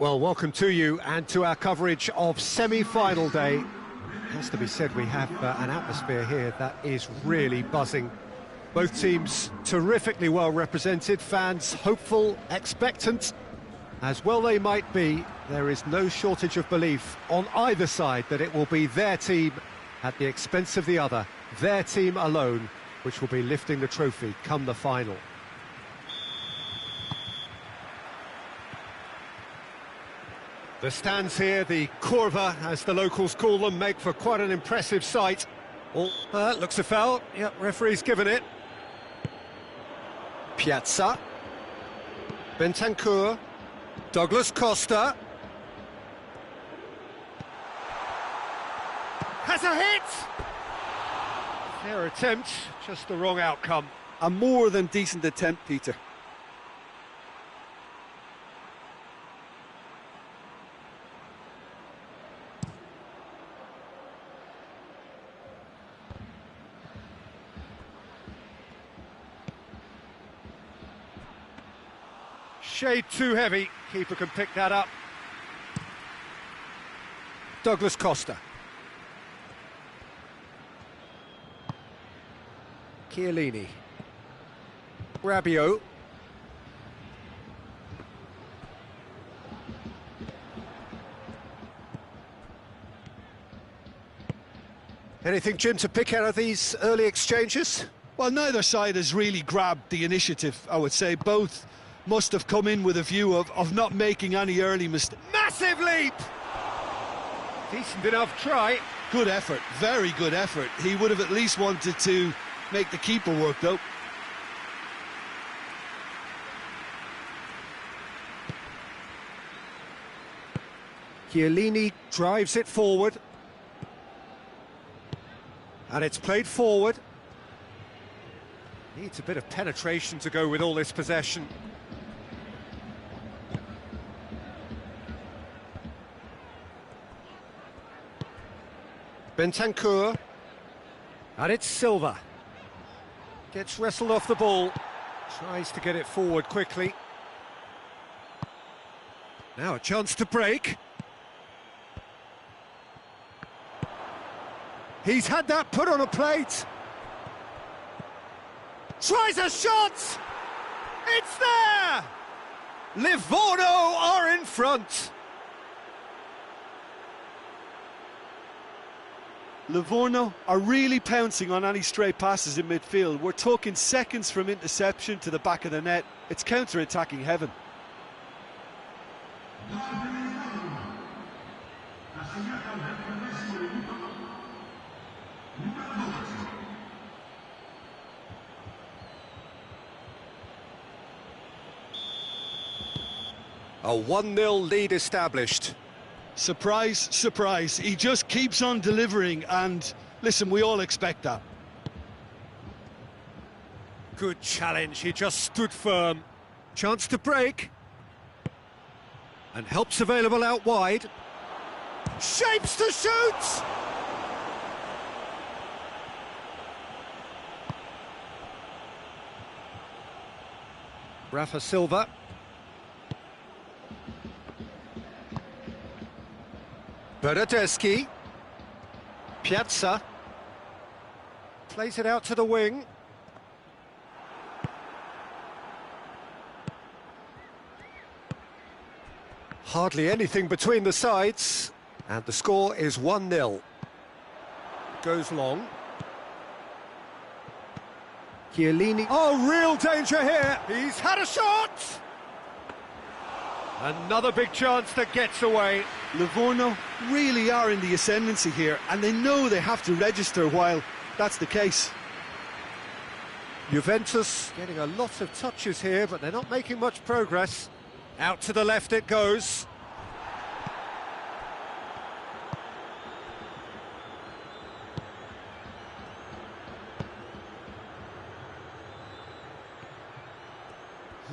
Well, welcome to you and to our coverage of semi-final day. It has to be said, we have an atmosphere here that is really buzzing. Both teams terrifically well represented, fans hopeful, expectant. As well they might be, there is no shortage of belief on either side that it will be their team at the expense of the other, their team alone, which will be lifting the trophy come the final. The stands here, the curva, as the locals call them, make for quite an impressive sight. Oh, looks a foul. Yep, referee's given it. Piazza. Bentancur. Douglas Costa. Has a hit! Fair attempt, just the wrong outcome. A more than decent attempt, Peter. Shade too heavy, keeper can pick that up. Douglas Costa. Chiellini. Rabiot. Anything, Jim, to pick out of these early exchanges? Well, neither side has really grabbed the initiative, I would say. Both must have come in with a view of not making any early mistakes. Massive leap! Decent enough try. Good effort, very good effort. He would have at least wanted to make the keeper work, though. Chiellini drives it forward. And it's played forward. Needs a bit of penetration to go with all this possession. Bentancur. And it's Silva. Gets wrestled off the ball. Tries to get it forward quickly. Now a chance to break. He's had that put on a plate. Tries a shot! It's there! Livorno are in front. Livorno are really pouncing on any stray passes in midfield. We're talking seconds from interception to the back of the net. It's counter-attacking heaven. A 1-0 lead established. Surprise, surprise. He just keeps on delivering, and listen, we all expect that. Good challenge, he just stood firm. Chance to break. And help's available out wide. Shapes to shoot! Rafa Silva. Bernardeschi. Piazza. Plays it out to the wing. Hardly anything between the sides. And the score is 1-0. Goes long. Chiellini. Oh, real danger here. He's had a shot! Another big chance that gets away. Livorno really are in the ascendancy here, and they know they have to register while that's the case. Juventus getting a lot of touches here, but they're not making much progress. Out to the left it goes.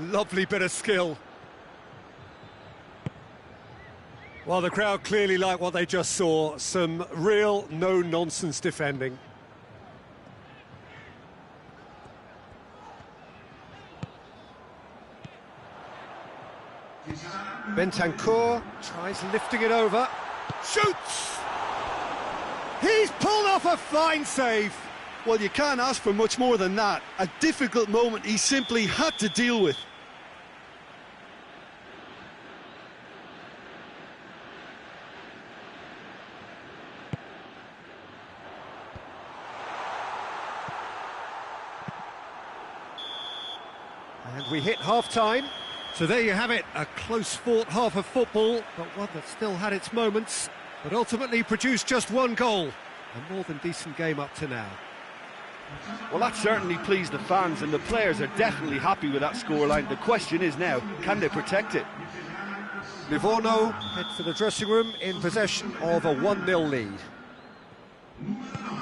Lovely bit of skill. Well, the crowd clearly like what they just saw. Some real no-nonsense defending. Bentancur tries lifting it over. Shoots! He's pulled off a fine save. Well, you can't ask for much more than that. A difficult moment he simply had to deal with. And we hit half-time. So there you have it, a close-fought half of football, but one that still had its moments, but ultimately produced just one goal. A more than decent game up to now. Well, that certainly pleased the fans, and the players are definitely happy with that scoreline. The question is now, can they protect it? Livorno head for the dressing room in possession of a 1-0 lead.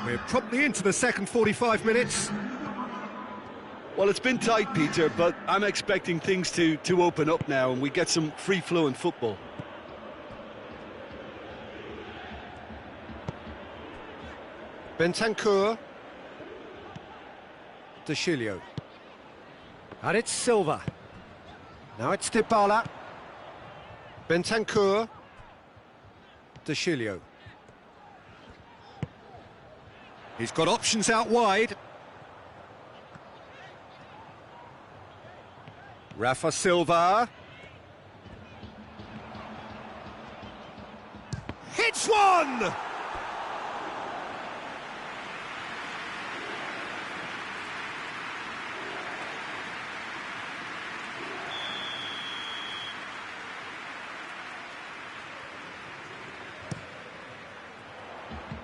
We're promptly into the second 45 minutes. Well, it's been tight, Peter, but I'm expecting things to open up now and we get some free-flowing football. Bentancur. De Chilio. And it's Silva. Now it's Dybala. Bentancur. De Chilio. He's got options out wide. Rafa Silva. Hits one!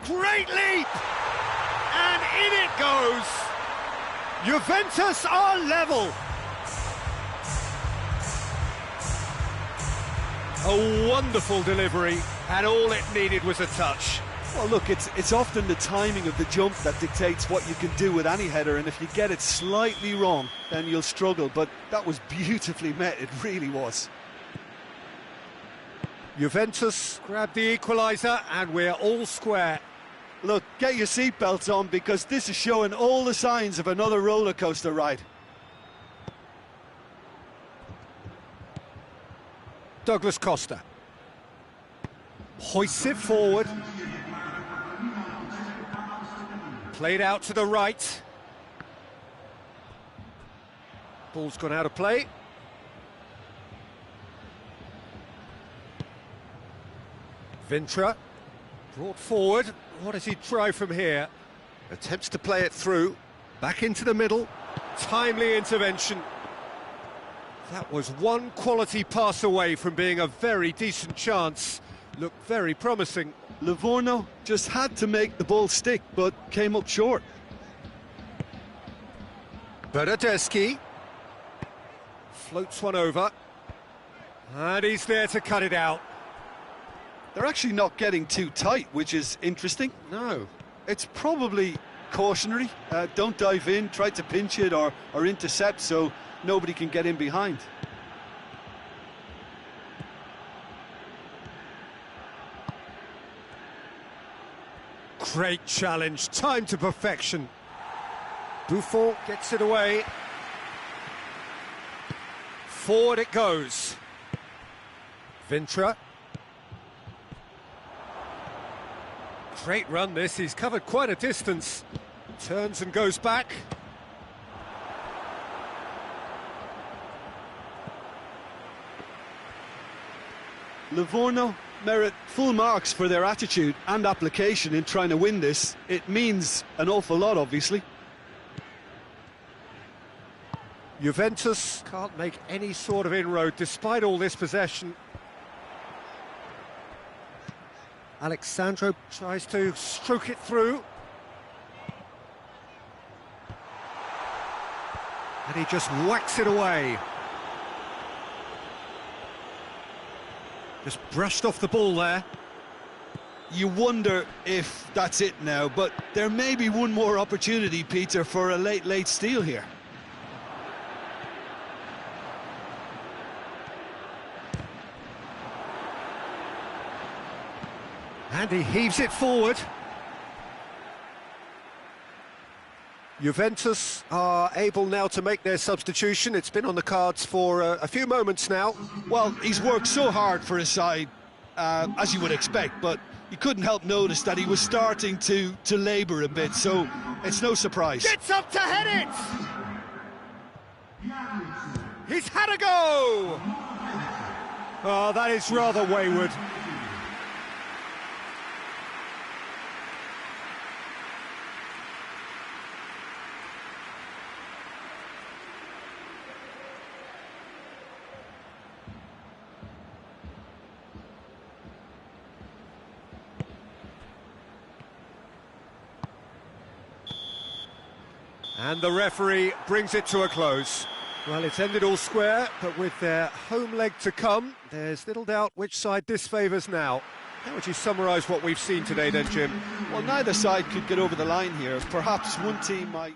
Great leap! And in it goes! Juventus are level! A wonderful delivery, and all it needed was a touch. Well, look, it's often the timing of the jump that dictates what you can do with any header, and if you get it slightly wrong, then you'll struggle, but that was beautifully met, it really was. Juventus grab the equaliser, and we're all square. Look, get your seatbelts on, because this is showing all the signs of another roller coaster ride. Douglas Costa hoists it forward, played out to the right, ball's gone out of play. Vintra brought forward, what does he try from here? Attempts to play it through, back into the middle, timely intervention. That was one quality pass away from being a very decent chance. Looked very promising. Livorno just had to make the ball stick, but came up short. Bernardeschi floats one over, and he's there to cut it out. They're actually not getting too tight, which is interesting. No. It's probably cautionary. Don't dive in, try to pinch it or intercept so nobody can get in behind. Great challenge, time to perfection. Buffon gets it away. Forward it goes. Vintra. Great run this, he's covered quite a distance. Turns and goes back. Livorno merit full marks for their attitude and application in trying to win this. It means an awful lot, obviously. Juventus can't make any sort of inroad despite all this possession. Alexandro tries to stroke it through. And he just whacks it away. Just brushed off the ball there. You wonder if that's it now, but there may be one more opportunity, Peter, for a late steal here. And he heaves it forward. Juventus are able now to make their substitution. It's been on the cards for a few moments now. Well, he's worked so hard for his side, as you would expect, but you couldn't help notice that he was starting to labour a bit, so it's no surprise. Gets up to head it! He's had a go! Oh, that is rather wayward. And the referee brings it to a close. Well, it's ended all square, but with their home leg to come, there's little doubt which side this favours now. How would you summarise what we've seen today then, Jim? Well, neither side could get over the line here. Perhaps one team might...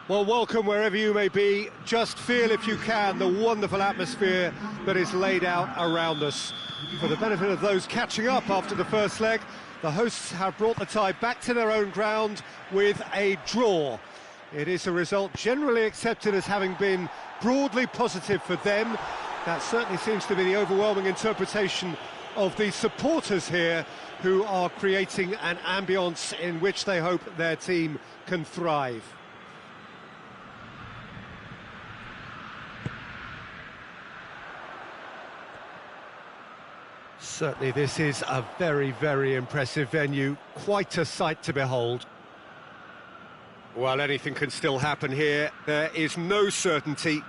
Well, welcome wherever you may be. Just feel, if you can, the wonderful atmosphere that is laid out around us. For the benefit of those catching up after the first leg, the hosts have brought the tie back to their own ground with a draw. It is a result generally accepted as having been broadly positive for them. That certainly seems to be the overwhelming interpretation of the supporters here, who are creating an ambience in which they hope their team can thrive. Certainly this is a very, very impressive venue, quite a sight to behold. Well, anything can still happen here. There is no certainty.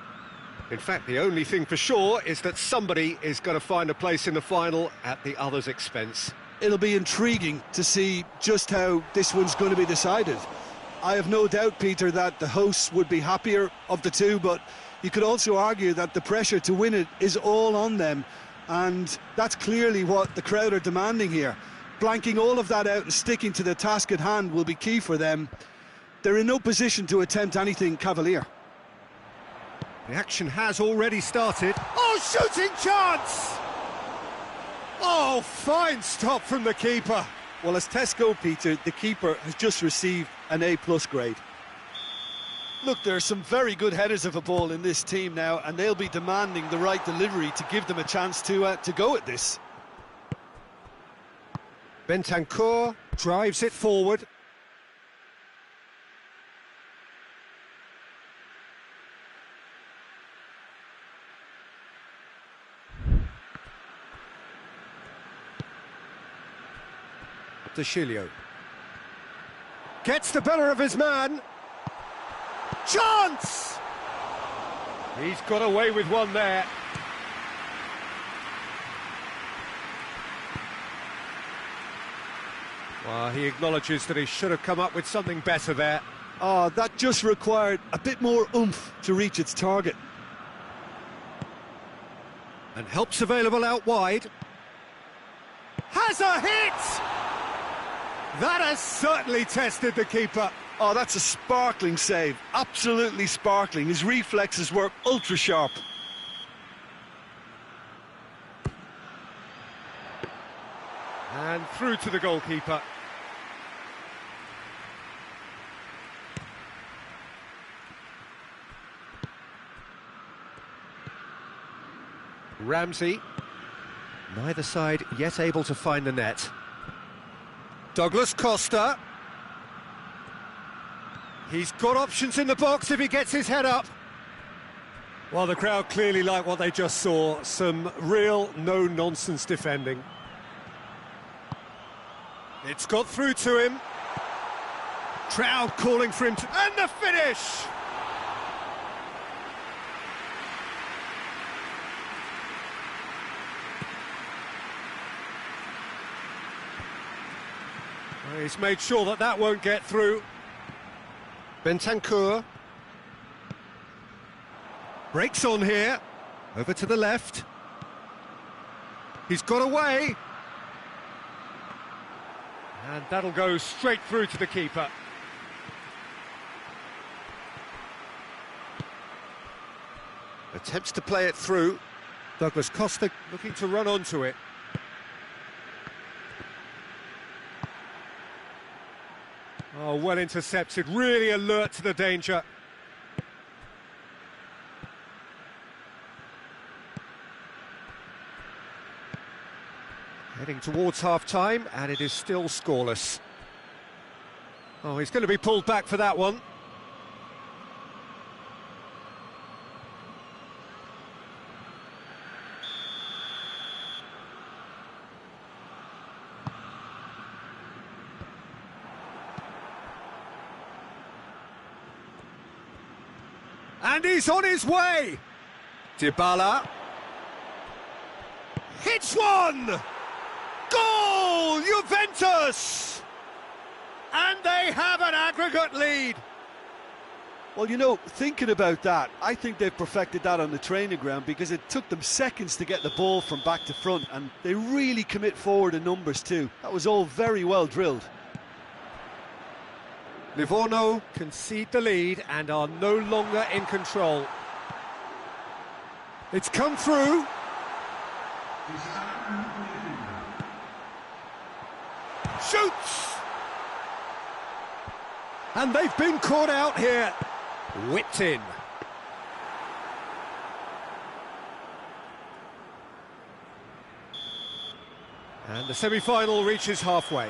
In fact, the only thing for sure is that somebody is going to find a place in the final at the other's expense. It'll be intriguing to see just how this one's going to be decided. I have no doubt, Peter, that the hosts would be happier of the two, but you could also argue that the pressure to win it is all on them. And that's clearly what the crowd are demanding here. Blanking all of that out and sticking to the task at hand will be key for them. They're in no position to attempt anything cavalier. The action has already started. Oh, shooting chance! Oh, fine stop from the keeper. Well, as tests go, Peter, the keeper has just received an A+ grade. Look, there are some very good headers of a ball in this team now, and they'll be demanding the right delivery to give them a chance to go at this. Bentancur drives it forward. De Chilio gets the better of his man. Chance! He's got away with one there. Well, he acknowledges that he should have come up with something better there. Oh, that just required a bit more oomph to reach its target. And help's available out wide. Has a hit! That has certainly tested the keeper. Oh, that's a sparkling save. Absolutely sparkling. His reflexes were ultra sharp. And through to the goalkeeper. Ramsey. Neither side yet able to find the net. Douglas Costa. He's got options in the box if he gets his head up. Well, the crowd clearly like what they just saw. Some real no-nonsense defending. It's got through to him. Crowd calling for him to... And the finish! Well, he's made sure that that won't get through. Bentancur. Breaks on here. Over to the left. He's got away. And that'll go straight through to the keeper. Attempts to play it through. Douglas Costa looking to run onto it. Oh, well intercepted, really alert to the danger. Heading towards half-time, and it is still scoreless. Oh, he's going to be pulled back for that one. And he's on his way! Dybala. Hits one! Goal! Juventus! And they have an aggregate lead. Well, you know, thinking about that, I think they've perfected that on the training ground because it took them seconds to get the ball from back to front, and they really commit forward in numbers too. That was all very well drilled. Livorno concede the lead and are no longer in control. It's come through. Shoots! And they've been caught out here. Whipped in. And the semi-final reaches halfway.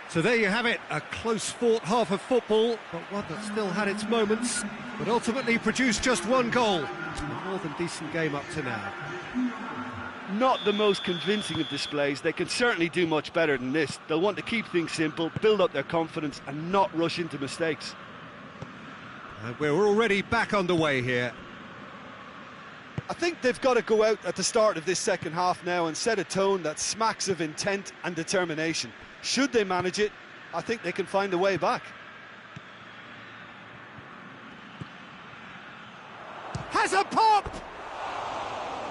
So there you have it, a close-fought half of football, but one that still had its moments, but ultimately produced just one goal. A more than decent game up to now. Not the most convincing of displays. They can certainly do much better than this. They'll want to keep things simple, build up their confidence and not rush into mistakes. And we're already back underway here. I think they've got to go out at the start of this second half now and set a tone that smacks of intent and determination. Should they manage it, I think they can find a way back. Has a pop!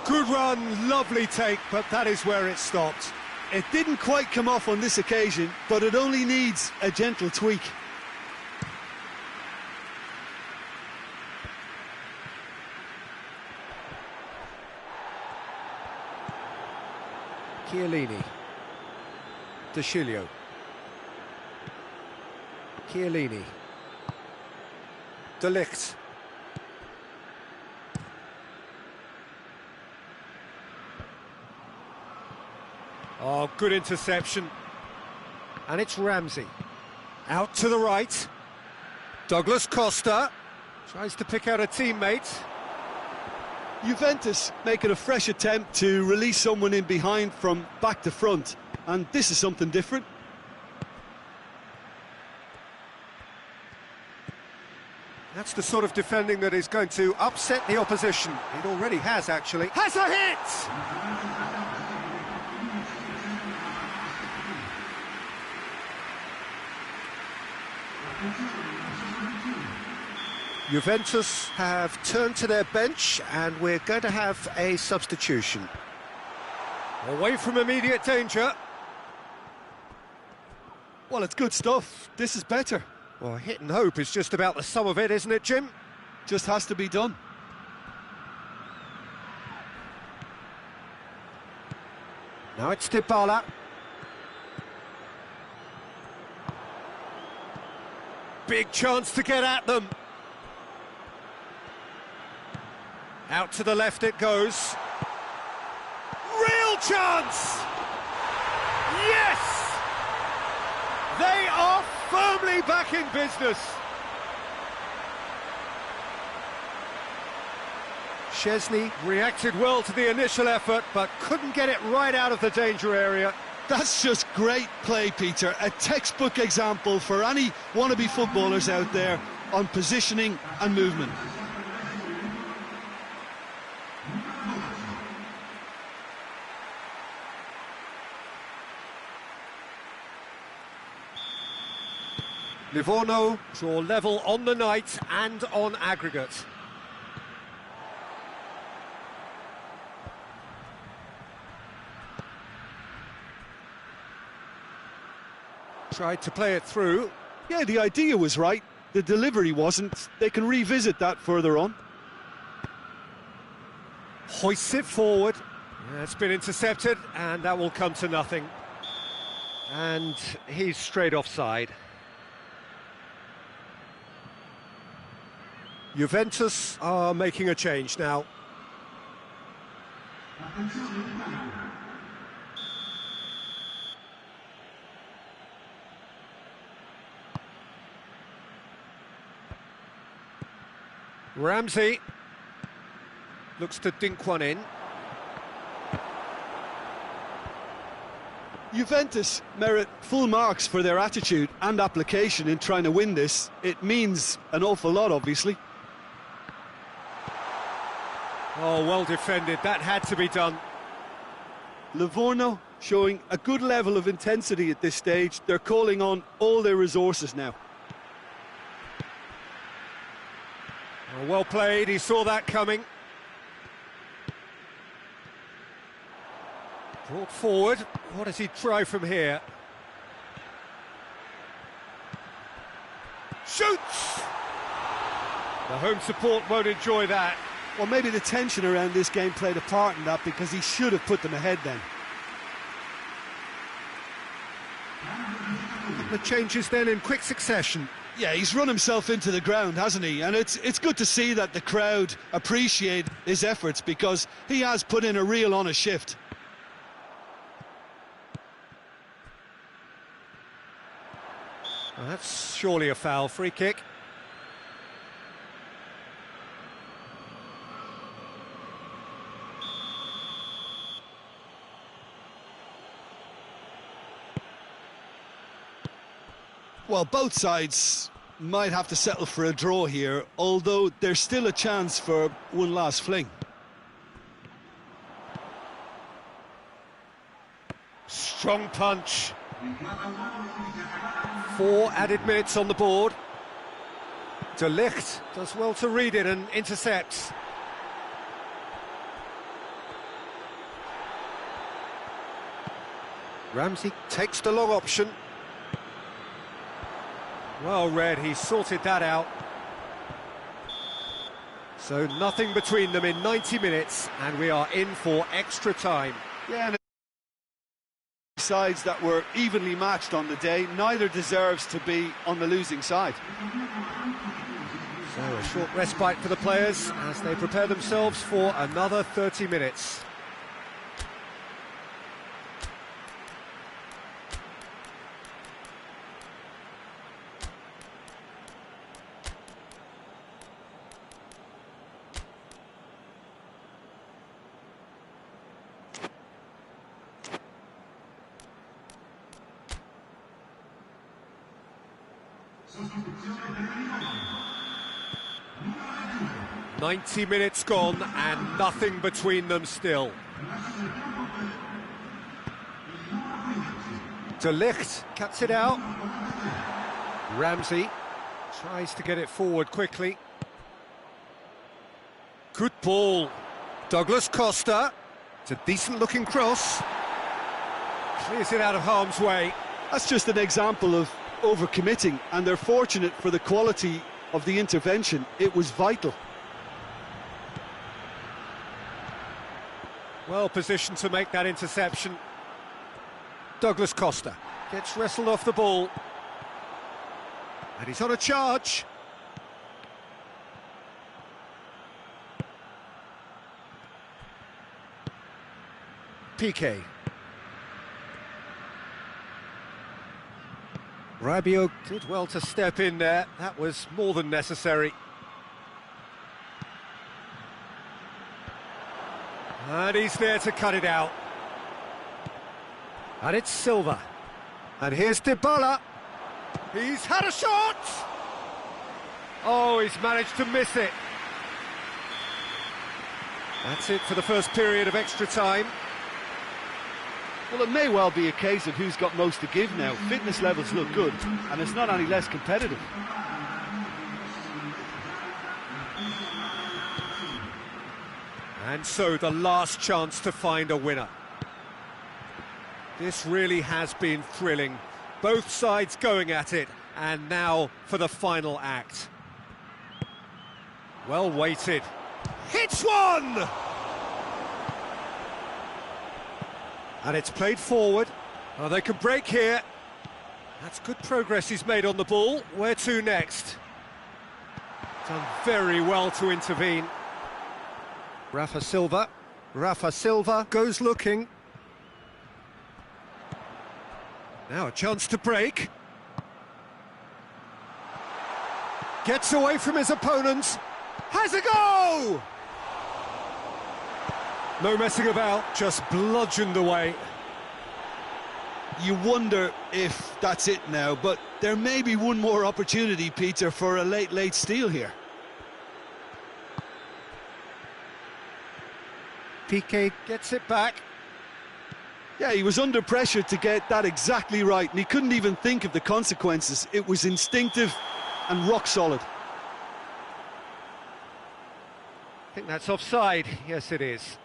Good run, lovely take, but that is where it stopped. It didn't quite come off on this occasion, but it only needs a gentle tweak. Chiellini. De Sciglio. Chiellini. De Ligt. Oh, good interception. And it's Ramsey. Out to the right. Douglas Costa. Tries to pick out a teammate. Juventus making a fresh attempt to release someone in behind from back to front. And this is something different. That's the sort of defending that is going to upset the opposition. It already has, actually. Has a hit! Juventus have turned to their bench and we're going to have a substitution. Away from immediate danger. Well, it's good stuff. This is better. Well, hit and hope is just about the sum of it, isn't it, Jim? Just has to be done. Now it's Dybala. Big chance to get at them. Out to the left it goes. Real Real chance! Yes! They are firmly back in business. Szczesny reacted well to the initial effort, but couldn't get it right out of the danger area. That's just great play, Peter. A textbook example for any wannabe footballers out there on positioning and movement. Livorno draw level on the night and on aggregate. Tried to play it through. Yeah, the idea was right. The delivery wasn't. They can revisit that further on. Hoists it forward. Yeah, it's been intercepted, and that will come to nothing. And he's straight offside. Juventus are making a change now. Ramsey looks to dink one in. Juventus merit full marks for their attitude and application in trying to win this. It means an awful lot, obviously. Oh, well defended. That had to be done. Livorno showing a good level of intensity at this stage. They're calling on all their resources now. Oh, well played. He saw that coming. Brought forward. What does he try from here? Shoots! The home support won't enjoy that. Well, maybe the tension around this game played a part in that, because he should have put them ahead then. The changes then in quick succession. Yeah, he's run himself into the ground, hasn't he? And it's good to see that the crowd appreciate his efforts, because he has put in a real honest shift. Well, that's surely a foul. Free kick. Well, both sides might have to settle for a draw here, although there's still a chance for one last fling. Strong punch. 4 added minutes on the board. De Ligt does well to read it and intercepts. Ramsey takes the long option. Well read, he sorted that out. So nothing between them in 90 minutes, and we are in for extra time. Yeah, and sides that were evenly matched on the day, neither deserves to be on the losing side. So a short respite for the players as they prepare themselves for another 30 minutes. "90 minutes gone and nothing between them still." De Ligt cuts it out. Ramsey tries to get it forward quickly. Good ball. Douglas Costa. It's a decent looking cross. Clears it out of harm's way. That's just an example of overcommitting, and they're fortunate for the quality of the intervention. It was vital. Well positioned to make that interception. Douglas Costa gets wrestled off the ball. And he's on a charge. Piqué. Rabiot did well to step in there. That was more than necessary. And he's there to cut it out. And it's Silva. And here's Dybala. He's had a shot! Oh, he's managed to miss it. That's it for the first period of extra time. Well, it may well be a case of who's got most to give now. Fitness levels look good, and it's not any less competitive. And so the last chance to find a winner. This really has been thrilling. Both sides going at it, and now for the final act. Well weighted. Hits one! And it's played forward. Oh, they can break here. That's good progress he's made on the ball. Where to next? Done very well to intervene. Rafa Silva. Rafa Silva goes looking. Now a chance to break. Gets away from his opponents. Has a go! No messing about, just bludgeoned away. You wonder if that's it now, but there may be one more opportunity, Peter, for a late steal here. Piqué gets it back. Yeah, he was under pressure to get that exactly right, and he couldn't even think of the consequences. It was instinctive and rock solid. I think that's offside. Yes, it is.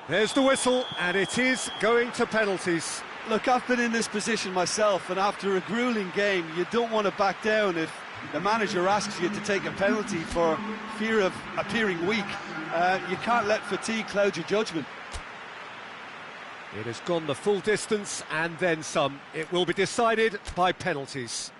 There's the whistle, and it is going to penalties. Look, I've been in this position myself, and after a grueling game, you don't want to back down if the manager asks you to take a penalty for fear of appearing weak. You can't let fatigue cloud your judgment. It has gone the full distance and then some. It will be decided by penalties.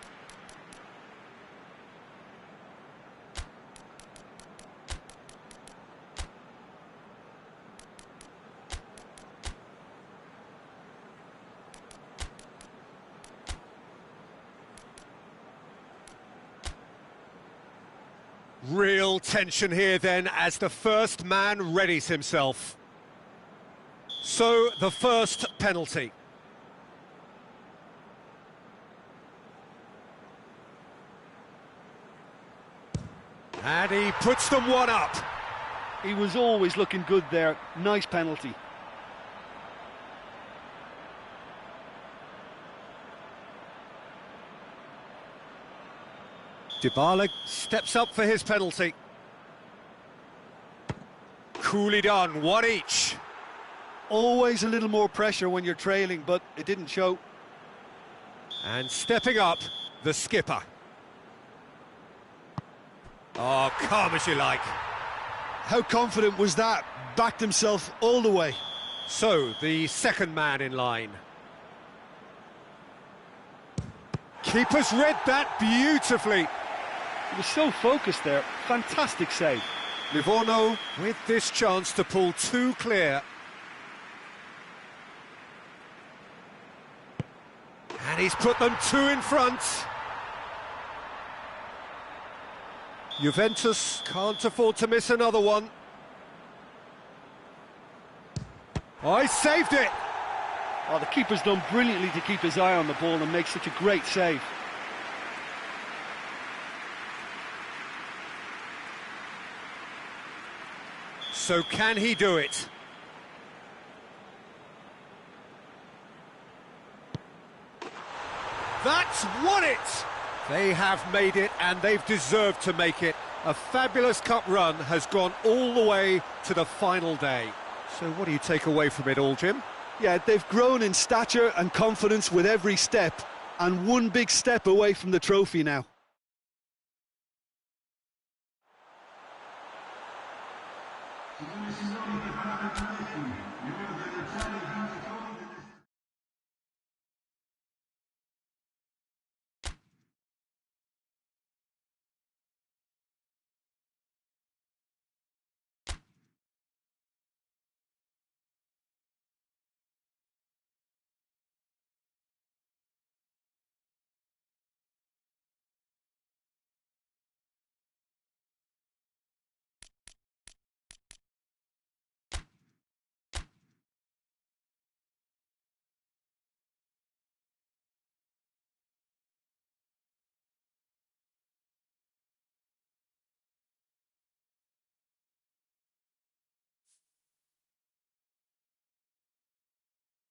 Real tension here then as the first man readies himself. So, the first penalty. And he puts them one up. He was always looking good there. Nice penalty. Dybala steps up for his penalty. Coolly done, one each. Always a little more pressure when you're trailing, but it didn't show. And stepping up, the skipper. Oh, calm as you like. How confident was that? Backed himself all the way. So, the second man in line. Keeper's read that beautifully. He was so focused there. Fantastic save. Livorno with this chance to pull two clear. And he's put them two in front. Juventus can't afford to miss another one. Oh, he saved it! Oh, the keeper's done brilliantly to keep his eye on the ball and make such a great save. So can he do it? That's won it! They have made it, and they've deserved to make it. A fabulous cup run has gone all the way to the final day. So what do you take away from it all, Jim? Yeah, they've grown in stature and confidence with every step, and one big step away from the trophy now.